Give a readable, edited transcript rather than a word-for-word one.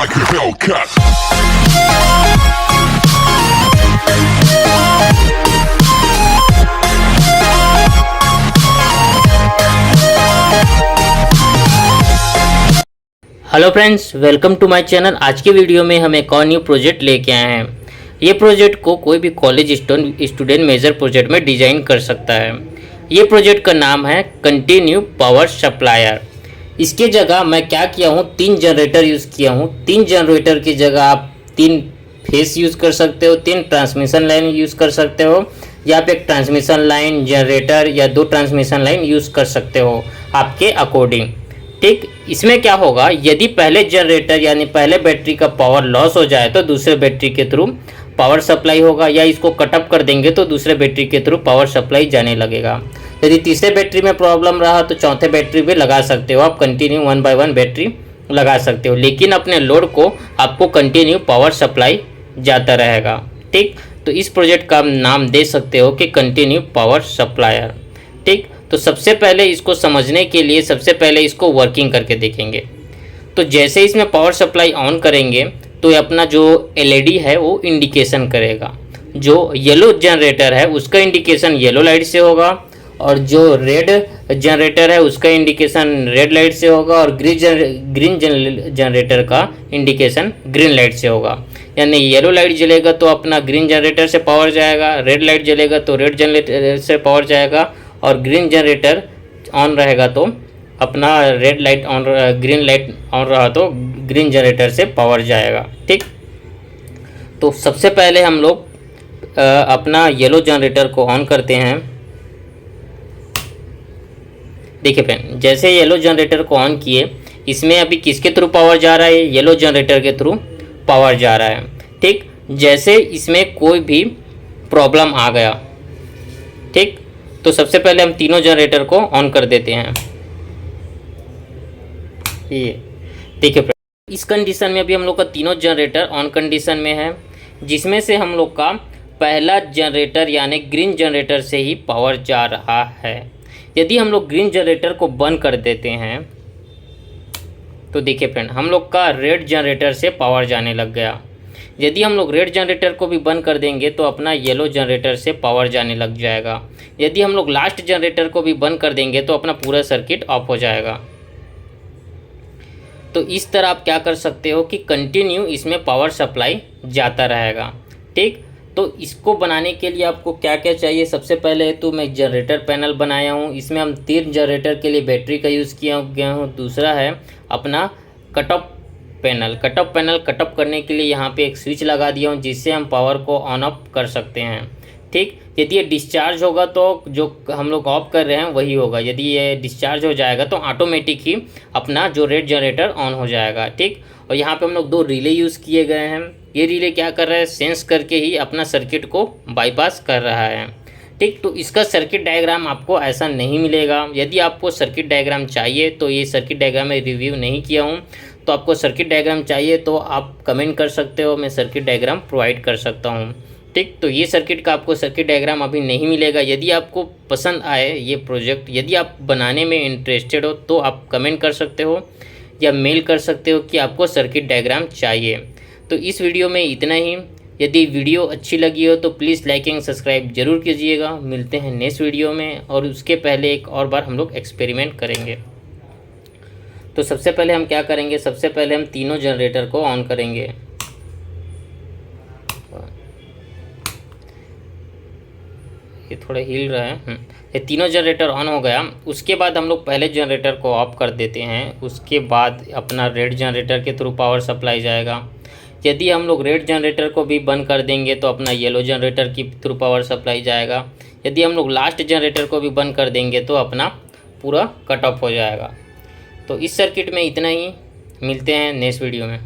like a Hellcat. Hello friends, welcome to my channel. आज के video में हम एक और न्यू प्रोजेक्ट लेके आए हैं। ये प्रोजेक्ट को कोई भी कॉलेज स्टूडेंट मेजर प्रोजेक्ट में डिज़ाइन कर सकता है। ये प्रोजेक्ट का नाम है कंटिन्यू पावर सप्लायर। इसके जगह मैं क्या किया हूँ, 3 जनरेटर यूज़ किया हूँ। 3 जनरेटर की जगह आप 3 फेस यूज़ कर सकते हो, 3 ट्रांसमिशन लाइन यूज़ कर सकते हो, या आप एक ट्रांसमिशन लाइन जनरेटर या 2 ट्रांसमिशन लाइन यूज़ कर सकते हो आपके अकॉर्डिंग। ठीक, इसमें क्या होगा, यदि पहले जनरेटर यानी पहले बैटरी का पावर लॉस हो जाए तो दूसरे बैटरी के थ्रू पावर सप्लाई होगा, या इसको कटअप कर देंगे तो दूसरे बैटरी के थ्रू पावर सप्लाई जाने लगेगा। यदि तीसरे बैटरी में प्रॉब्लम रहा तो चौथे बैटरी भी लगा सकते हो, आप कंटिन्यू 1 बाय 1 बैटरी लगा सकते हो, लेकिन अपने लोड को आपको कंटिन्यू पावर सप्लाई जाता रहेगा। ठीक, तो इस प्रोजेक्ट का नाम दे सकते हो कि कंटिन्यू पावर सप्लायर। ठीक, तो सबसे पहले इसको समझने के लिए सबसे पहले इसको वर्किंग करके देखेंगे। तो जैसे इसमें पावर सप्लाई ऑन करेंगे तो अपना जो एलईडी है वो इंडिकेशन करेगा। जो येलो जनरेटर है उसका इंडिकेशन येलो लाइट से होगा, और जो रेड जनरेटर है उसका इंडिकेशन रेड लाइट से होगा, और ग्रीन जनरेटर का इंडिकेशन ग्रीन लाइट से होगा। यानी येलो लाइट जलेगा तो अपना ग्रीन जनरेटर से पावर जाएगा, रेड लाइट जलेगा तो रेड जनरेटर से पावर जाएगा, और ग्रीन जनरेटर ऑन रहेगा तो अपना ग्रीन लाइट ऑन रहा तो ग्रीन जनरेटर से पावर जाएगा। ठीक, तो सबसे पहले हम लोग अपना येलो जनरेटर को ऑन करते हैं। देखिए फ्रेंड, जैसे येलो जनरेटर को ऑन किए, इसमें अभी किसके थ्रू पावर जा रहा है, येलो जनरेटर के थ्रू पावर जा रहा है। ठीक, जैसे इसमें कोई भी प्रॉब्लम आ गया, ठीक, तो सबसे पहले हम तीनों जनरेटर को ऑन कर देते हैं। ये देखिए, इस कंडीशन में अभी हम लोग का तीनों जनरेटर ऑन कंडीशन में है, जिसमें से हम लोग का पहला जनरेटर यानी ग्रीन जनरेटर से ही पावर जा रहा है। यदि हम लोग ग्रीन जनरेटर को बंद कर देते हैं तो देखिए फ्रेंड, हम लोग का रेड जनरेटर से पावर जाने लग गया। यदि हम लोग रेड जनरेटर को भी बंद कर देंगे तो अपना येलो जनरेटर से पावर जाने लग जाएगा। यदि हम लोग लास्ट जनरेटर को भी बंद कर देंगे तो अपना पूरा सर्किट ऑफ हो जाएगा। तो इस तरह आप क्या कर सकते हो कि कंटिन्यू इसमें पावर सप्लाई जाता रहेगा। ठीक, तो इसको बनाने के लिए आपको क्या क्या चाहिए, सबसे पहले तो मैं जनरेटर पैनल बनाया हूँ। इसमें हम 3 जनरेटर के लिए बैटरी का यूज़ किया गया हूँ। दूसरा है अपना कटअप पैनल कटअप करने के लिए यहाँ पे एक स्विच लगा दिया हूँ, जिससे हम पावर को ऑन ऑफ कर सकते हैं। ठीक, यदि ये डिस्चार्ज होगा तो जो हम लोग ऑफ कर रहे हैं वही होगा, यदि ये डिस्चार्ज हो जाएगा तो ऑटोमेटिक ही अपना जो रेड जनरेटर ऑन हो जाएगा। ठीक, और यहाँ पे हम लोग 2 रिले यूज़ किए गए हैं। ये रिले क्या कर रहा है, सेंस करके ही अपना सर्किट को बाईपास कर रहा है। ठीक, तो इसका सर्किट डायग्राम आपको ऐसा नहीं मिलेगा। यदि आपको सर्किट डायग्राम चाहिए तो ये सर्किट डायग्राम में रिव्यू नहीं किया हूँ, तो आपको सर्किट डायग्राम चाहिए तो आप कमेंट कर सकते हो, मैं सर्किट डायग्राम प्रोवाइड कर सकता हूँ। ठीक, तो ये सर्किट का आपको सर्किट डायग्राम अभी नहीं मिलेगा। यदि आपको पसंद आए ये प्रोजेक्ट, यदि आप बनाने में इंटरेस्टेड हो तो आप कमेंट कर सकते हो या मेल कर सकते हो कि आपको सर्किट डायग्राम चाहिए। तो इस वीडियो में इतना ही। यदि वीडियो अच्छी लगी हो तो प्लीज़ लाइक एंड सब्सक्राइब जरूर कीजिएगा। मिलते हैं नेक्स्ट वीडियो में, और उसके पहले एक और बार हम लोग एक्सपेरिमेंट करेंगे। तो सबसे पहले हम क्या करेंगे, सबसे पहले हम तीनों जनरेटर को ऑन करेंगे। ये थोड़ा हिल रहा है। ये तीनों जनरेटर ऑन हो गया। उसके बाद हम लोग पहले जनरेटर को ऑफ कर देते हैं। उसके बाद अपना रेड जनरेटर के थ्रू पावर सप्लाई जाएगा। यदि हम लोग रेड जनरेटर को भी बंद कर देंगे तो अपना येलो जनरेटर की थ्रू पावर सप्लाई जाएगा। यदि हम लोग लास्ट जनरेटर को भी बंद कर देंगे तो अपना पूरा कट ऑफ हो जाएगा। तो इस सर्किट में इतना ही। मिलते हैं नेक्स्ट वीडियो में।